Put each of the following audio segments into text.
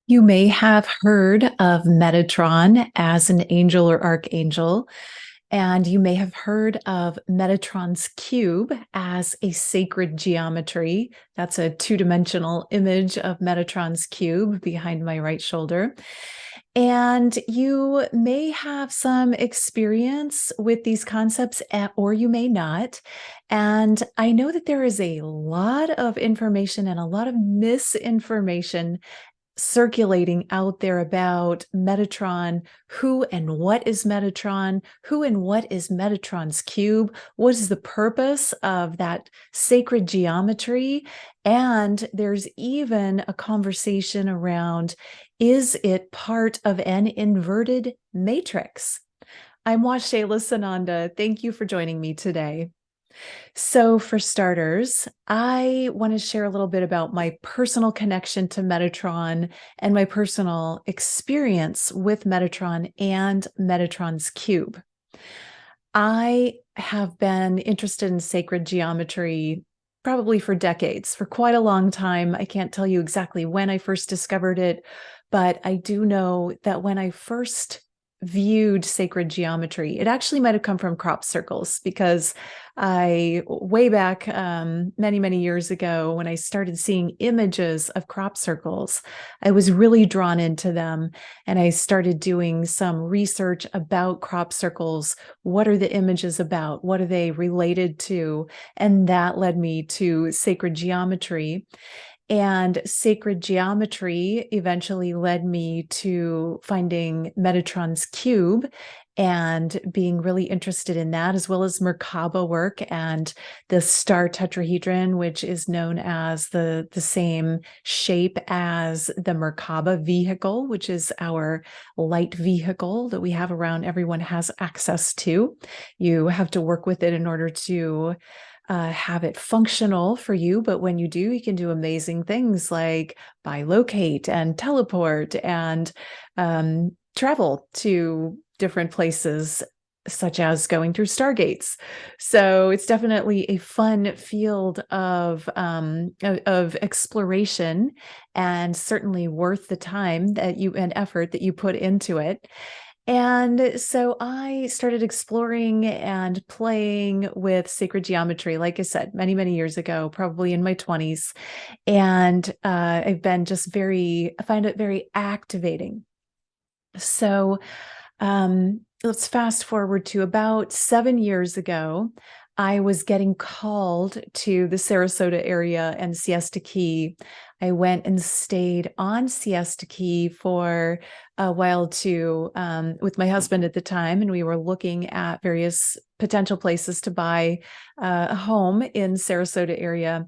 You may have heard of Metatron as an angel or archangel, and you may have heard of Metatron's cube as a sacred geometry. That's a two-dimensional image of Metatron's cube behind my right shoulder. And you may have some experience with these concepts, or you may not. And I know that there is a lot of information and a lot of misinformation circulating out there about Metatron. Who and what is Metatron? Who and what is Metatron's cube? What is the purpose of that sacred geometry? And there's even a conversation around, is it part of an inverted matrix? I'm Waxéla Sananda. Thank you for joining me today. So, for starters, I want to share a little bit about my personal connection to Metatron and my personal experience with Metatron and Metatron's cube. I have been interested in sacred geometry probably for decades, for quite a long time. I can't tell you exactly when I first discovered it, but I do know that when I first viewed sacred geometry, it actually might have come from crop circles, because way back many, many years ago, when I started seeing images of crop circles, I was really drawn into them. And I started doing some research about crop circles. What are the images about? What are they related to? And that led me to sacred geometry. And sacred geometry eventually led me to finding Metatron's cube and being really interested in that, as well as Merkaba work and the star tetrahedron, which is known as the same shape as the Merkaba vehicle, which is our light vehicle that we have around, everyone has access to. You have to work with it in order to have it functional for you, but when you do, you can do amazing things like bilocate and teleport and travel to different places, such as going through stargates. So it's definitely a fun field of exploration, and certainly worth the time that you and effort that you put into it. And so I started exploring and playing with sacred geometry, like I said, many, many years ago, probably in my 20s. And I've been I find it very activating. So let's fast forward to about 7 years ago. I was getting called to the Sarasota area and Siesta Key. I went and stayed on Siesta Key for a while with my husband at the time, and we were looking at various potential places to buy a home in Sarasota area.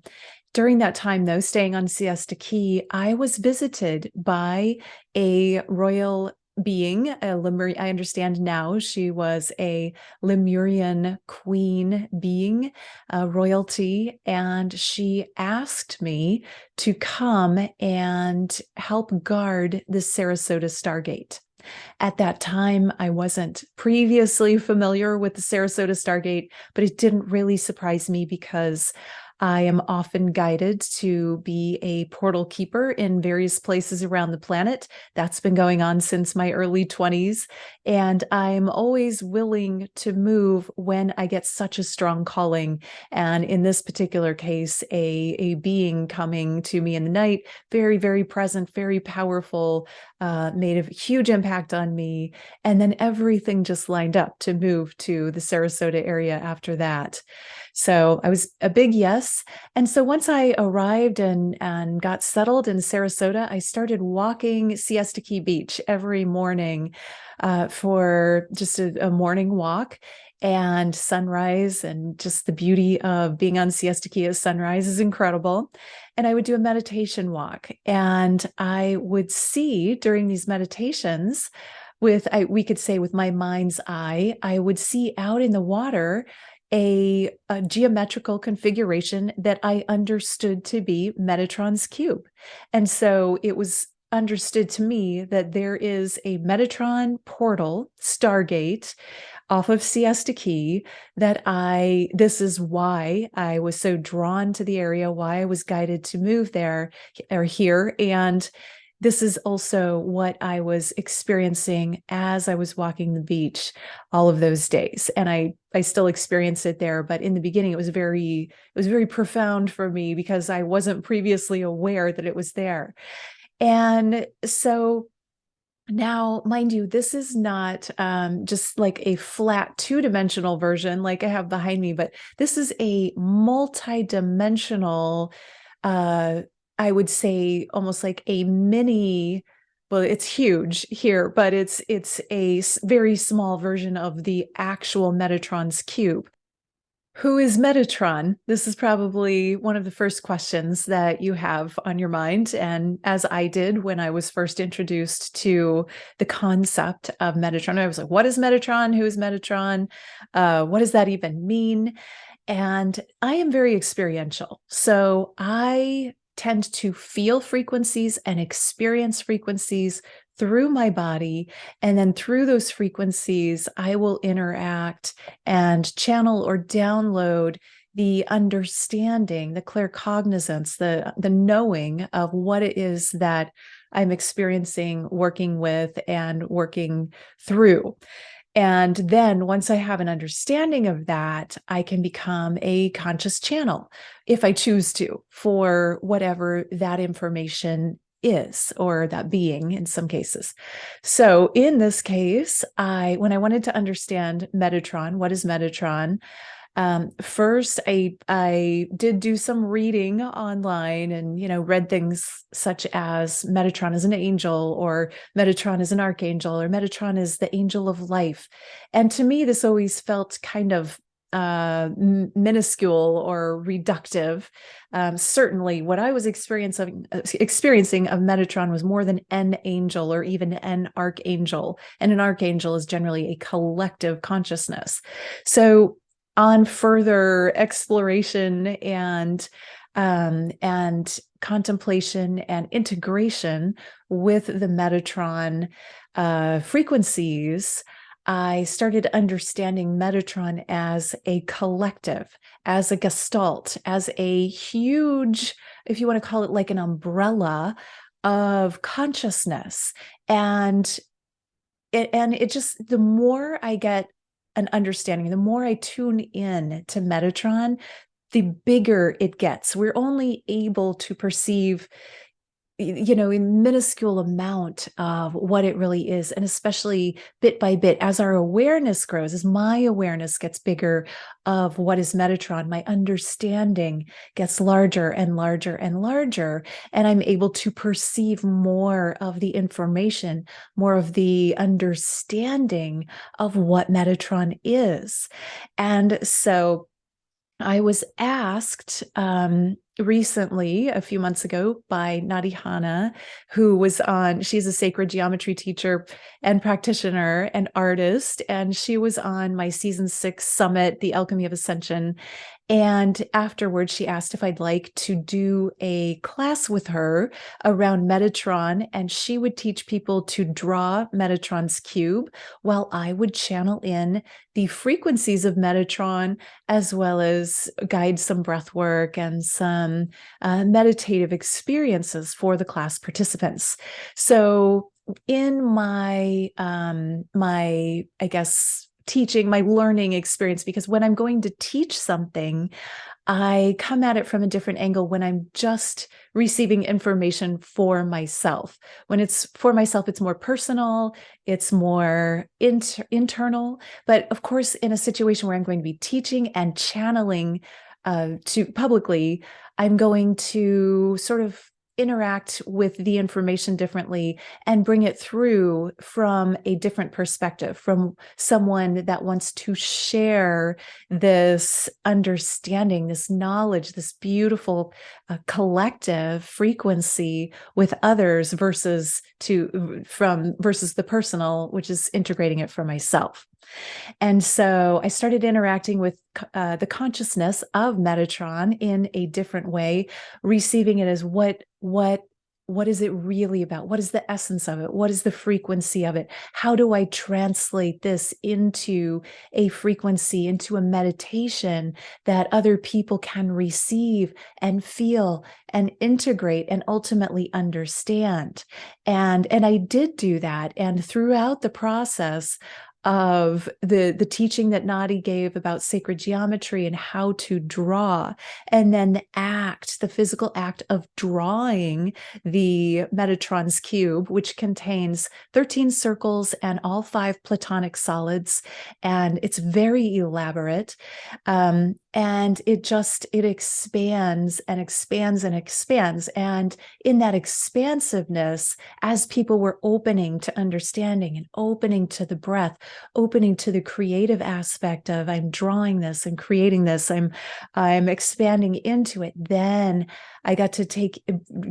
During that time, though, staying on Siesta Key, I was visited by a royal being, I understand now she was a Lemurian queen being, royalty, and she asked me to come and help guard the Sarasota Stargate. At that time, I wasn't previously familiar with the Sarasota Stargate, but it didn't really surprise me, because I am often guided to be a portal keeper in various places around the planet. That's been going on since my early 20s. And I'm always willing to move when I get such a strong calling. And in this particular case, a being coming to me in the night, very, very present, very powerful, made a huge impact on me. And then everything just lined up to move to the Sarasota area after that. So I was a big yes. And so once I arrived and got settled in Sarasota, I started walking Siesta Key Beach every morning for just a morning walk. And sunrise, and just the beauty of being on Siesta Key at sunrise is incredible. And I would do a meditation walk, and I would see during these meditations, we could say with my mind's eye, I would see out in the water a geometrical configuration that I understood to be Metatron's cube. And so it was understood to me that there is a Metatron portal, Stargate, off of Siesta Key, this is why I was so drawn to the area, why I was guided to move there or here. And this is also what I was experiencing as I was walking the beach all of those days. And I still experience it there, but in the beginning it was very profound for me because I wasn't previously aware that it was there. And so now, mind you, this is not just like a flat two-dimensional version like I have behind me, but this is a multi-dimensional, I would say almost like a mini, well, it's huge here, but it's a very small version of the actual Metatron's cube. Who is Metatron? This is probably one of the first questions that you have on your mind. And as I did when I was first introduced to the concept of Metatron, I was like, what is Metatron? Who is Metatron? What does that even mean? And I am very experiential. So I tend to feel frequencies and experience frequencies through my body. And then through those frequencies, I will interact and channel or download the understanding, the claircognizance, the knowing of what it is that I'm experiencing, working with, and working through. And then once I have an understanding of that, I can become a conscious channel if I choose to for whatever that information is, or that being in some cases. So in this case, when I wanted to understand Metatron, what is Metatron? First, I did do some reading online and, read things such as Metatron is an angel, or Metatron is an archangel, or Metatron is the angel of life. And to me, this always felt kind of minuscule or reductive. Certainly, what I was experiencing of Metatron was more than an angel or even an archangel. And an archangel is generally a collective consciousness. So on further exploration and contemplation and integration with the Metatron frequencies, I started understanding Metatron as a collective, as a gestalt, as a huge, if you want to call it like an umbrella of consciousness. And it just, the more I get an understanding, the more I tune in to Metatron, the bigger it gets. We're only able to perceive, a minuscule amount of what it really is. And especially bit by bit, as our awareness grows, as my awareness gets bigger of what is Metatron, my understanding gets larger and larger and larger. And I'm able to perceive more of the information, more of the understanding of what Metatron is. And so I was asked recently, a few months ago, by Nadi Hanna, who was she's a sacred geometry teacher and practitioner and artist, and she was on my season 6 summit, The Alchemy of Ascension. And afterwards, she asked if I'd like to do a class with her around Metatron, and she would teach people to draw Metatron's cube while I would channel in the frequencies of Metatron, as well as guide some breath work and some meditative experiences for the class participants. So in my, I guess, teaching, my learning experience, because when I'm going to teach something, I come at it from a different angle when I'm just receiving information for myself. When it's for myself, it's more personal, it's more internal. But of course, in a situation where I'm going to be teaching and channeling to publicly, I'm going to sort of interact with the information differently and bring it through from a different perspective, from someone that wants to share this understanding, this knowledge, this beautiful collective frequency with others versus the personal, which is integrating it for myself. And so I started interacting with the consciousness of Metatron in a different way, receiving it as what what is it really about? What is the essence of it? What is the frequency of it? How do I translate this into a frequency, into a meditation that other people can receive and feel and integrate and ultimately understand? And I did do that. And throughout the process of the teaching that Nadi gave about sacred geometry and how to draw, and then the physical act of drawing the Metatron's cube, which contains 13 circles and all 5 platonic solids, and it's very elaborate. And it expands and expands and expands. And in that expansiveness, as people were opening to understanding and opening to the breath, opening to the creative aspect of I'm drawing this and creating this, I'm expanding into it, then I got to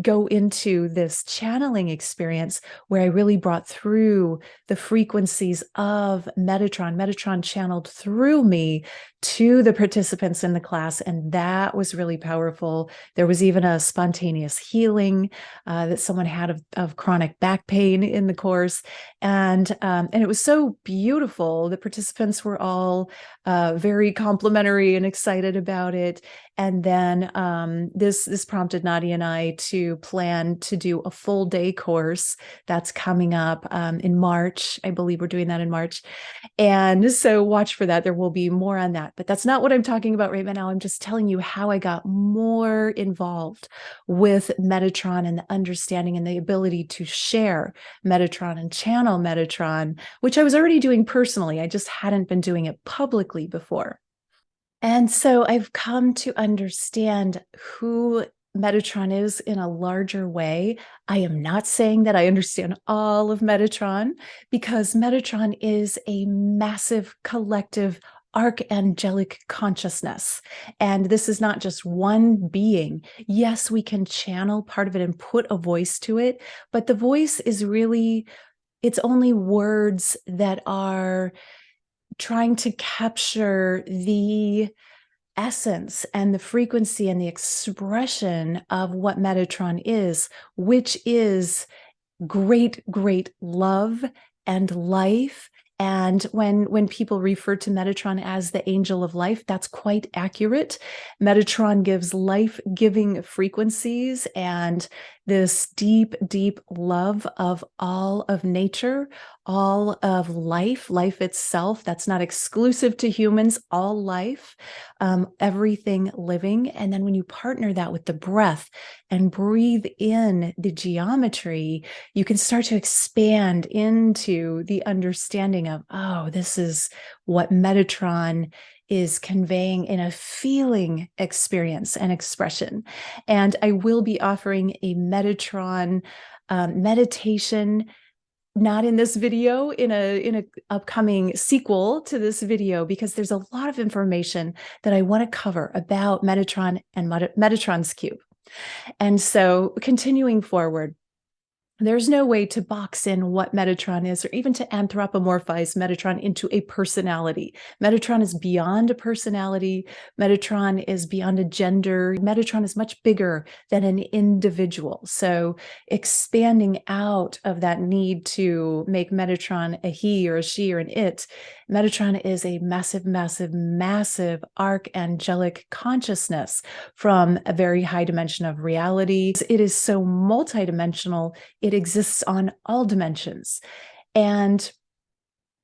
go into this channeling experience where I really brought through the frequencies of Metatron. Metatron channeled through me to the participants in the class, and that was really powerful. There was even a spontaneous healing that someone had of chronic back pain in the course, and it was so beautiful. The participants were all very complimentary and excited about it. And then this prompted Nadia and I to plan to do a full day course that's coming up in March. I believe we're doing that in March. And so watch for that. There will be more on that. But that's not what I'm talking about right now. I'm just telling you how I got more involved with Metatron and the understanding and the ability to share Metatron and channel Metatron, which I was already doing personally. I just hadn't been doing it publicly before. And so I've come to understand who Metatron is in a larger way. I am not saying that I understand all of Metatron, because Metatron is a massive collective archangelic consciousness. And this is not just one being. Yes, we can channel part of it and put a voice to it, but the voice is really, it's only words that are trying to capture the essence and the frequency and the expression of what Metatron is, which is great, great love and life. And when people refer to Metatron as the angel of life, that's quite accurate. Metatron gives life-giving frequencies and this deep, deep love of all of nature, all of life itself. That's not exclusive to humans, all life, everything living. And then when you partner that with the breath and breathe in the geometry, you can start to expand into the understanding of, oh, this is what Metatron is conveying in a feeling experience and expression. And I will be offering a Metatron meditation, not in this video, in a upcoming sequel to this video, because there's a lot of information that I want to cover about Metatron and Metatron's cube. And so continuing forward, there's no way to box in what Metatron is, or even to anthropomorphize Metatron into a personality. Metatron is beyond a personality. Metatron is beyond a gender. Metatron is much bigger than an individual. So expanding out of that need to make Metatron a he or a she or an it, Metatron is a massive, massive, massive archangelic consciousness from a very high dimension of reality. It is so multidimensional. It exists on all dimensions. And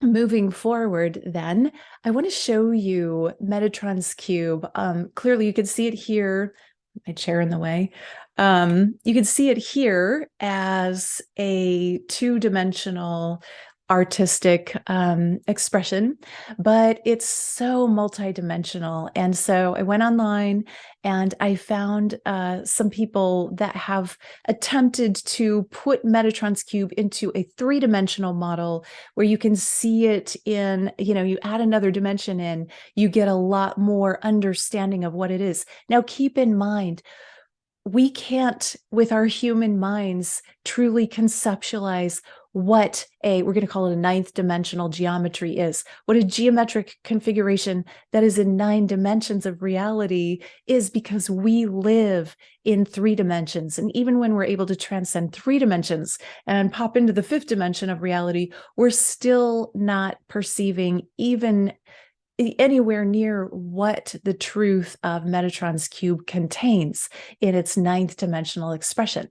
moving forward, then, I want to show you Metatron's cube. Clearly, you can see it here. My chair in the way. You can see it here as a two-dimensional artistic expression, but it's so multidimensional. And so I went online and I found some people that have attempted to put Metatron's cube into a three-dimensional model where you can see it in, you add another dimension in, you get a lot more understanding of what it is. Now, keep in mind, we can't, with our human minds, truly conceptualize we're going to call it a ninth dimensional geometry is, what a geometric configuration that is in 9 dimensions of reality is, because we live in 3 dimensions. And even when we're able to transcend 3 dimensions and pop into the 5th dimension of reality, we're still not perceiving even anywhere near what the truth of Metatron's cube contains in its 9th dimensional expression.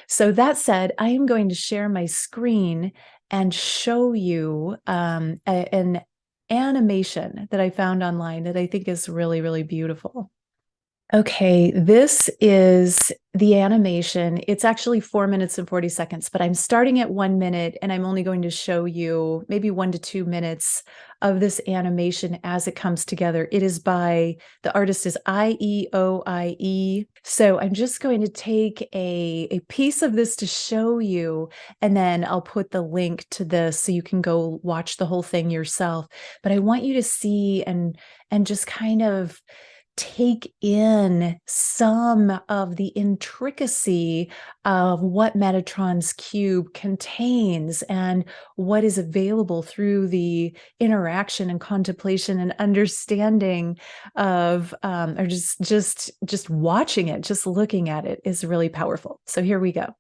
So that said, I am going to share my screen and show you an animation that I found online that I think is really, really beautiful. Okay, this is the animation. It's actually 4 minutes and 40 seconds, but I'm starting at 1 minute and I'm only going to show you maybe 1 to 2 minutes of this animation as it comes together. It is by, the artist is IEOIE. So I'm just going to take a piece of this to show you, and then I'll put the link to this so you can go watch the whole thing yourself. But I want you to see and just kind of take in some of the intricacy of what Metatron's cube contains and what is available through the interaction and contemplation and understanding of, or just watching it, just looking at it is really powerful. So here we go.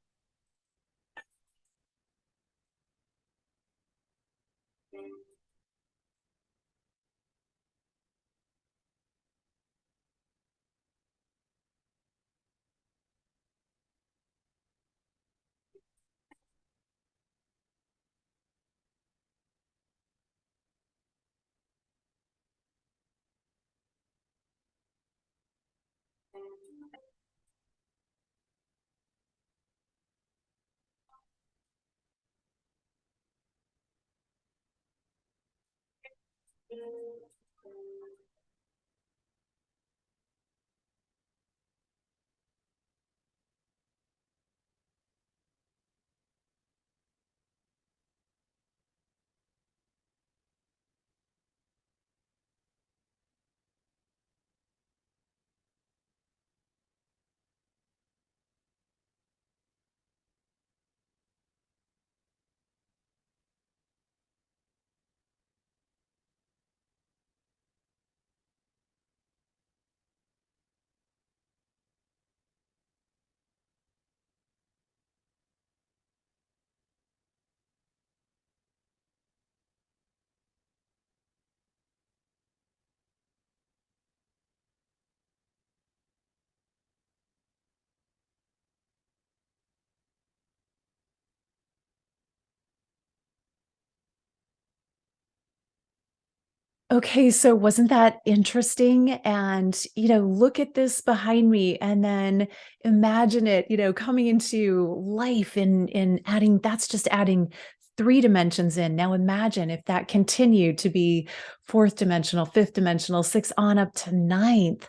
Okay, so wasn't that interesting? And, look at this behind me and then imagine it, coming into life in adding, that's just adding 3 dimensions in. Now imagine if that continued to be 4th dimensional, 5th dimensional, 6th on up to 9th.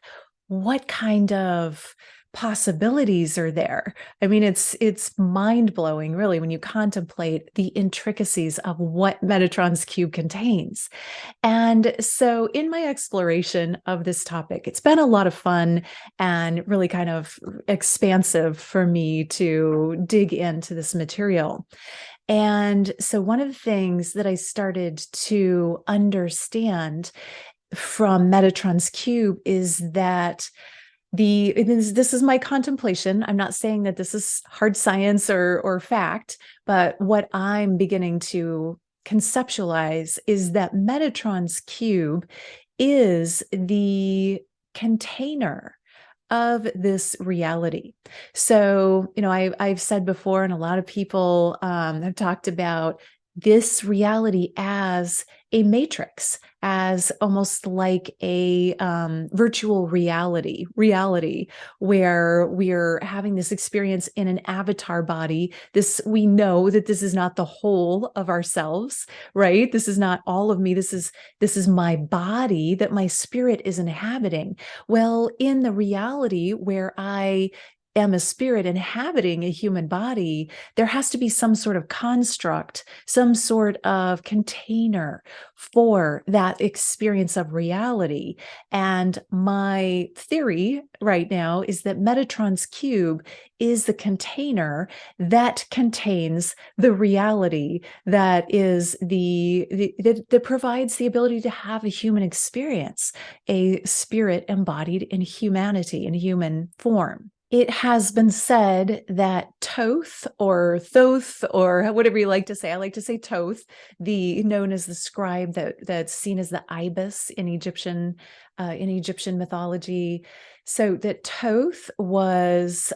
What kind of possibilities are there? I mean, it's mind-blowing, really, when you contemplate the intricacies of what Metatron's cube contains. And so, in my exploration of this topic, it's been a lot of fun and really kind of expansive for me to dig into this material. And so, one of the things that I started to understand from Metatron's cube is that this is my contemplation. I'm not saying that this is hard science or fact, but what I'm beginning to conceptualize is that Metatron's cube is the container of this reality. So, I've said before, and a lot of people have talked about this reality as a matrix, as almost like a virtual reality where we're having this experience in an avatar body. We know that this is not the whole of ourselves, right? This is not all of me. This is my body that my spirit is inhabiting. Well, in the reality where I am a spirit inhabiting a human body, there has to be some sort of construct, some sort of container for that experience of reality. And my theory right now is that Metatron's cube is the container that contains the reality that is that provides the ability to have a human experience, a spirit embodied in humanity, in human form. It has been said that Thoth or Thoth, or whatever you like to say, I like to say Thoth, known as the scribe that's seen as the ibis in Egyptian mythology. So that Thoth was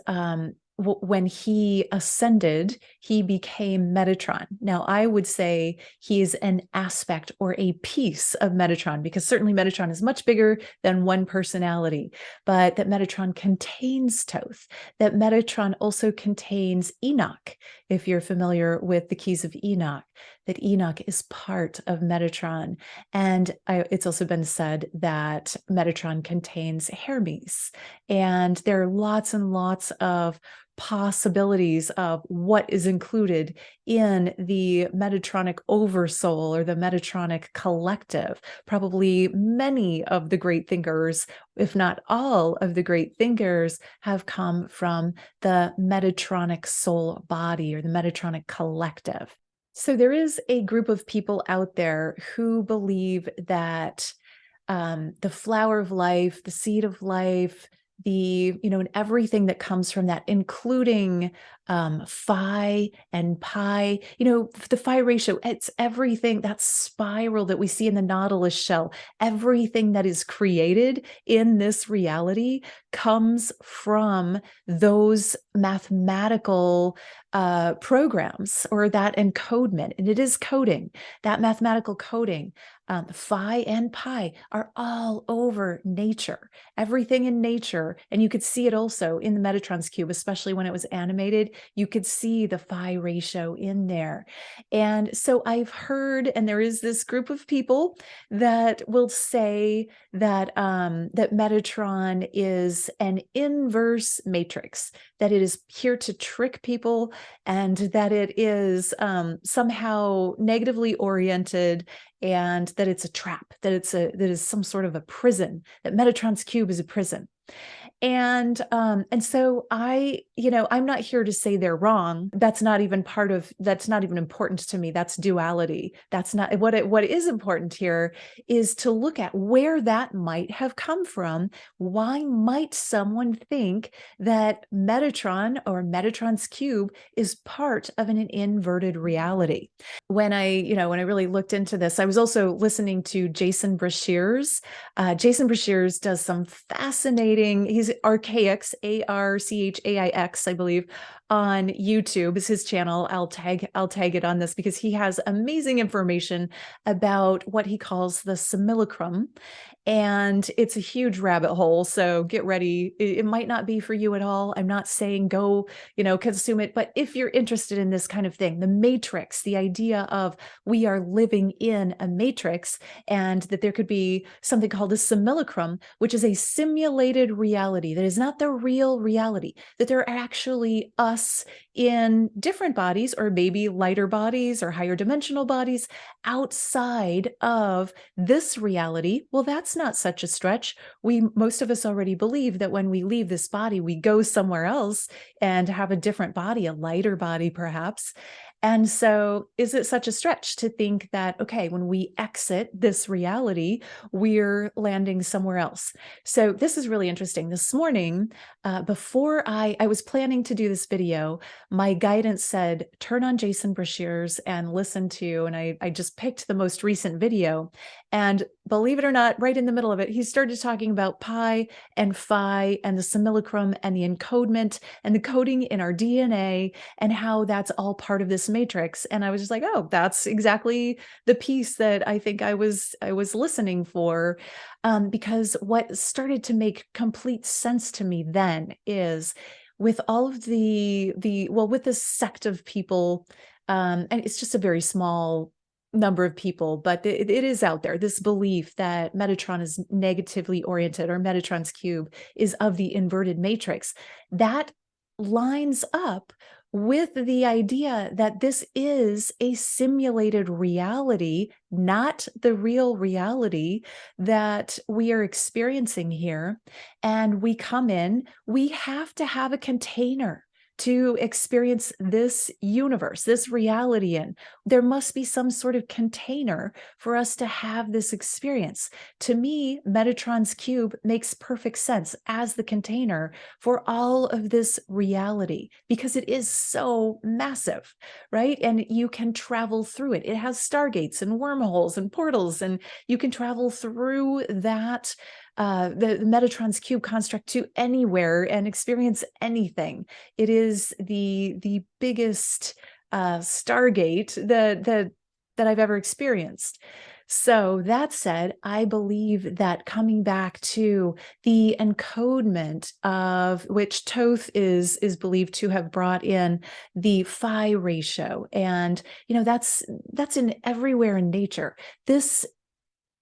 when he ascended, he became Metatron. Now, I would say he is an aspect or a piece of Metatron, because certainly Metatron is much bigger than one personality, but that Metatron contains Thoth, that Metatron also contains Enoch. If you're familiar with the keys of Enoch, that Enoch is part of Metatron. And it's also been said that Metatron contains Hermes. And there are lots and lots of possibilities of what is included in the Metatronic oversoul or the Metatronic collective. Probably many of the great thinkers, if not all of the great thinkers, have come from the Metatronic soul body or the Metatronic collective. So there is a group of people out there who believe that the flower of life, the seed of life, and everything that comes from that, including phi and pi, the phi ratio, it's everything, that spiral that we see in the Nautilus shell, everything that is created in this reality comes from those mathematical programs, or that encodement. And it is coding, that mathematical coding. Phi and pi are all over nature, everything in nature. And you could see it also in the Metatron's cube, especially when it was animated. You could see the phi ratio in there. And so I've heard, and there is this group of people that will say that that Metatron is an inverse matrix, that it is here to trick people, and that it is somehow negatively oriented, and that it's a trap, that that is some sort of a prison, that Metatron's cube is a prison. And so I'm not here to say they're wrong. That's not even important to me. That's duality. That's not what is important here, is to look at where that might have come from. Why might someone think that Metatron or Metatron's cube is part of an inverted reality? When I really looked into this, I was also listening to Jason Breshears. Jason Breshears does some fascinating, he's Archaix, Archaix, I believe, on YouTube is his channel. I'll tag it on this, because he has amazing information about what he calls the simulacrum. And it's a huge rabbit hole, so get ready. It might not be for you at all. I'm not saying go, consume it, but if you're interested in this kind of thing, the matrix, the idea of we are living in a matrix, and that there could be something called a simulacrum, which is a simulated reality that is not the real reality, that there are actually us in different bodies, or maybe lighter bodies or higher dimensional bodies outside of this reality. Well, that's not such a stretch. Most of us already believe that when we leave this body, we go somewhere else and have a different body, a lighter body perhaps. And so is it such a stretch to think that, okay, when we exit this reality, we're landing somewhere else? So this is really interesting. This morning, before I was planning to do this video, my guidance said, turn on Jason Breshears and listen to, and I just picked the most recent video. And believe it or not, right in the middle of it, he started talking about pi and phi and the simulacrum and the encodement and the coding in our DNA, and how that's all part of this matrix. And I was just like, oh, that's exactly the piece that I think I was listening for. Because what started to make complete sense to me then is, with all of with this sect of people, and it's just a very small number of people, but it is out there, this belief that Metatron is negatively oriented, or Metatron's cube is of the inverted matrix. That lines up with the idea that this is a simulated reality, not the real reality that we are experiencing here. And we come in, we have to have a container to experience this universe, this reality in. There must be some sort of container for us to have this experience. To me, Metatron's cube makes perfect sense as the container for all of this reality because it is so massive, right? And you can travel through it. It has stargates and wormholes and portals, and you can travel through that the Metatron's cube construct to anywhere and experience anything. It is the biggest stargate that I've ever experienced. So that said, I believe that coming back to the encodement of which Toth is believed to have brought in the phi ratio, and that's in everywhere in nature. This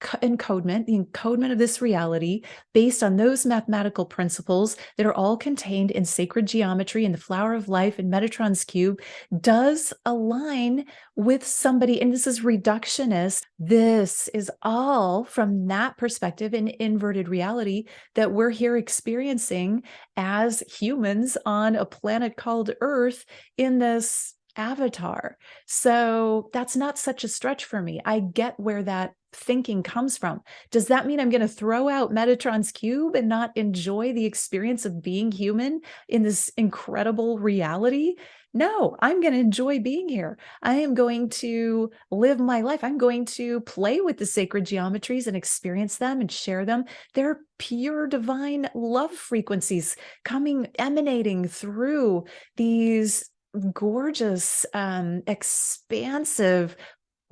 encodement, the encodement of this reality based on those mathematical principles that are all contained in sacred geometry and the flower of life and Metatron's cube does align with somebody, and this is reductionist. This is all from that perspective in inverted reality that we're here experiencing as humans on a planet called Earth in this avatar. So that's not such a stretch for me. I get where that thinking comes from. Does that mean I'm going to throw out Metatron's cube and not enjoy the experience of being human in this incredible reality? No, I'm going to enjoy being here. I am going to live my life. I'm going to play with the sacred geometries and experience them and share them. They're pure divine love frequencies emanating through these gorgeous, expansive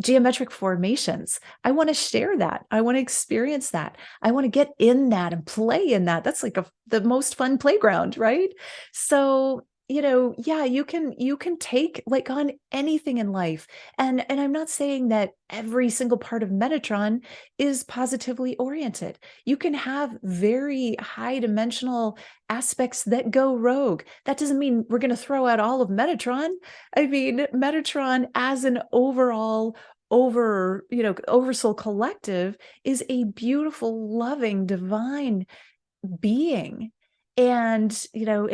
geometric formations. I want to share that. I want to experience that. I want to get in that and play in that. That's like the most fun playground, right? So, yeah, you can take like on anything in life. And I'm not saying that every single part of Metatron is positively oriented. You can have very high dimensional aspects that go rogue. That doesn't mean we're going to throw out all of Metatron. I mean, Metatron as an overall oversoul collective is a beautiful, loving, divine being, and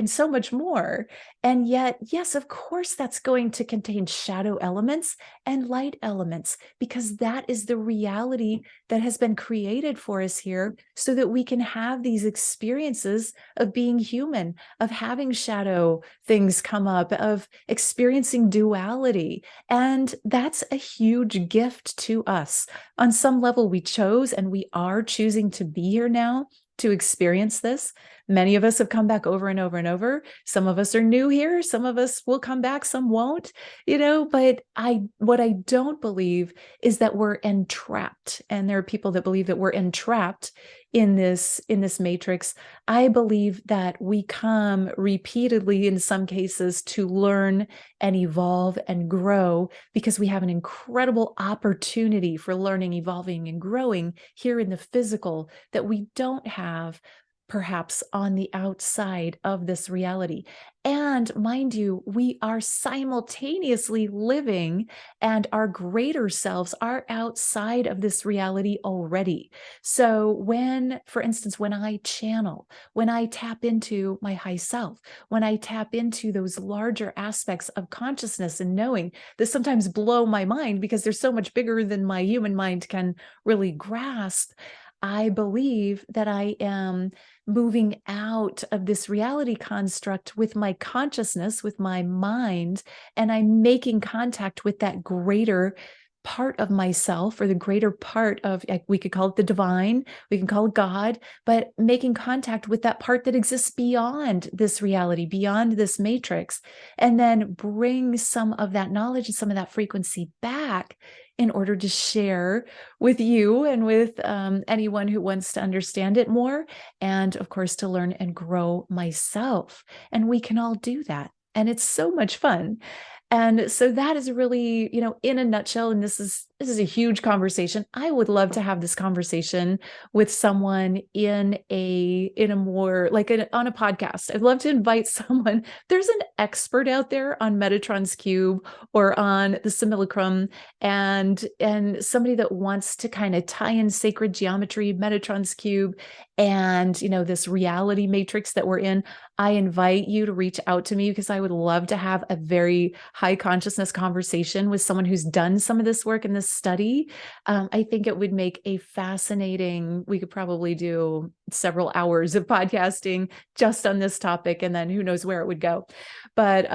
so much more. And yet, yes, of course, that's going to contain shadow elements and light elements, because that is the reality that has been created for us here so that we can have these experiences of being human, of having shadow things come up, of experiencing duality. And that's a huge gift to us. On some level, we chose and we are choosing to be here now to experience this. Many of us have come back over and over and over. Some of us are new here. Some of us will come back, some won't, but what I don't believe is that we're entrapped. And there are people that believe that we're entrapped in this matrix. I believe that we come repeatedly in some cases to learn and evolve and grow because we have an incredible opportunity for learning, evolving, and growing here in the physical that we don't have perhaps on the outside of this reality. And mind you, we are simultaneously living, and our greater selves are outside of this reality already. So for instance, when I channel, when I tap into my high self, when I tap into those larger aspects of consciousness and knowing, that sometimes blow my mind because they're so much bigger than my human mind can really grasp. I believe that I am moving out of this reality construct with my consciousness, with my mind, and I'm making contact with that greater part of myself, or the greater part of, we could call it the divine, we can call it God, but making contact with that part that exists beyond this reality, beyond this matrix, and then bring some of that knowledge and some of that frequency back in order to share with you and with anyone who wants to understand it more, and of course to learn and grow myself. And we can all do that, and it's so much fun. And so that is really, in a nutshell, and this is a huge conversation. I would love to have this conversation with someone in a more like on a podcast. I'd love to invite someone. There's an expert out there on Metatron's cube or on the simulacrum, and somebody that wants to kind of tie in sacred geometry, Metatron's cube, and this reality matrix that we're in. I invite you to reach out to me because I would love to have a very high consciousness conversation with someone who's done some of this work in this study. I think it would make a fascinating, we could probably do several hours of podcasting just on this topic, and then who knows where it would go. But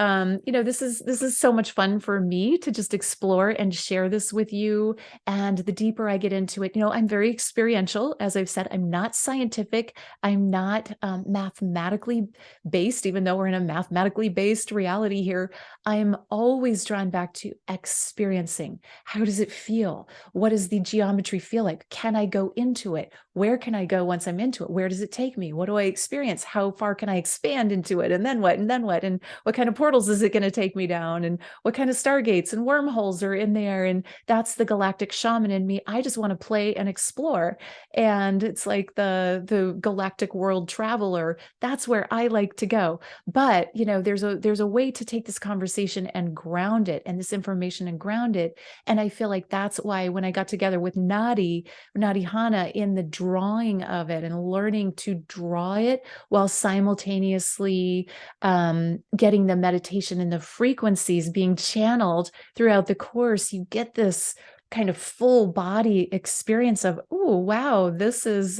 this is so much fun for me to just explore and share this with you. And the deeper I get into it, I'm very experiential. As I've said, I'm not scientific. I'm not mathematically based, even though we're in a mathematically based reality here. I'm always drawn back to experiencing. How does it feel? What does the geometry feel like? Can I go into it? Where can I go once I'm into it? Where does it take me? What do I experience? How far can I expand into it? And then what? And then what? And what kind of portals is it going to take me down? And what kind of stargates and wormholes are in there? And that's the galactic shaman in me. I just want to play and explore. And it's like the galactic world traveler. That's where I like to go. But there's a way to take this conversation and ground it, and this information and ground it. And I feel like that's why when I got together with Nadi Hana in the drawing of it and learning to draw it while simultaneously getting the meditation and the frequencies being channeled throughout the course, you get this kind of full body experience of, oh, wow, this is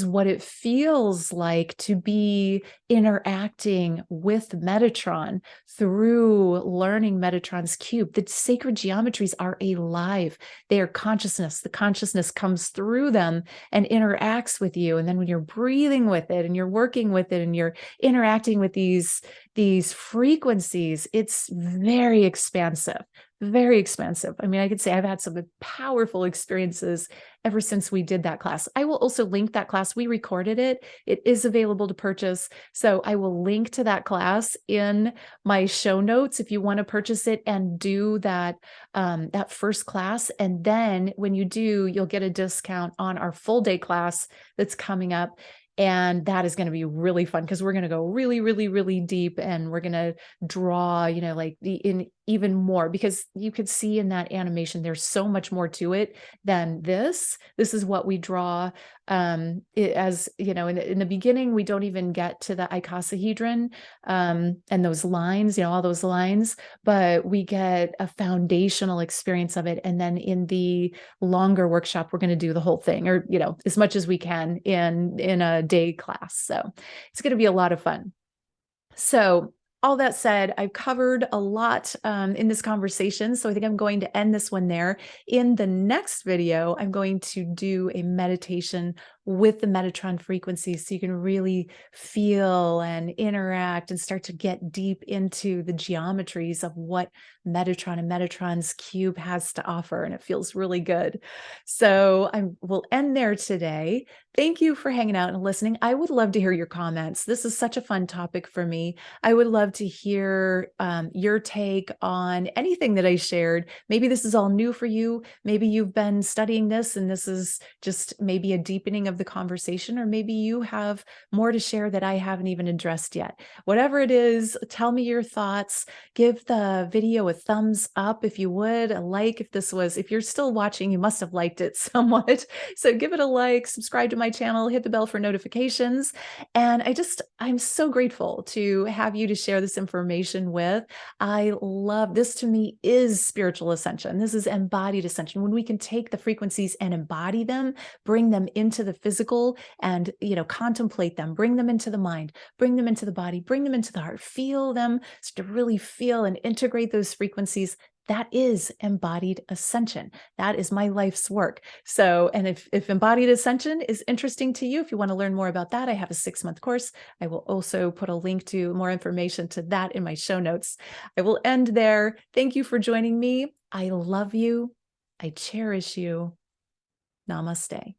what it feels like to be interacting with Metatron through learning Metatron's cube. The sacred geometries are alive. They are consciousness. The consciousness comes through them and interacts with you. And then when you're breathing with it and you're working with it and you're interacting with these frequencies, it's very expansive. Very expansive. I mean, I could say I've had some powerful experiences ever since we did that class. I will also link that class. We recorded it. It is available to purchase. So I will link to that class in my show notes if you want to purchase it and do that first class. And then when you do, you'll get a discount on our full day class that's coming up. And that is going to be really fun because we're going to go really, really, really deep, and we're going to draw, like in even more, because you could see in that animation, there's so much more to it than this. This is what we draw as, in the beginning, we don't even get to the icosahedron and those lines, all those lines, but we get a foundational experience of it. And then in the longer workshop, we're going to do the whole thing, or, as much as we can in a day class. So it's going to be a lot of fun. So all that said, I've covered a lot in this conversation, so I think I'm going to end this one there. In the next video, I'm going to do a meditation with the Metatron frequencies so you can really feel and interact and start to get deep into the geometries of what Metatron and Metatron's cube has to offer, and it feels really good. So I will end there today. Thank you for hanging out and listening. I would love to hear your comments. This is such a fun topic for me. I would love to hear your take on anything that I shared. Maybe this is all new for you. Maybe you've been studying this and this is just maybe a deepening of the conversation, or maybe you have more to share that I haven't even addressed yet. Whatever it is, tell me your thoughts. Give the video a thumbs up if you would, a like if you're still watching, you must have liked it somewhat. So give it a like, subscribe to my channel, hit the bell for notifications. And I'm so grateful to have you to share this information with. I love this. To me is spiritual ascension. This is embodied ascension. When we can take the frequencies and embody them, bring them into the physical and, contemplate them, bring them into the mind, bring them into the body, bring them into the heart, feel them, so to really feel and integrate those frequencies. That is embodied ascension. That is my life's work. So, and if embodied ascension is interesting to you, if you want to learn more about that, I have a 6-month course. I will also put a link to more information to that in my show notes. I will end there. Thank you for joining me. I love you. I cherish you. Namaste.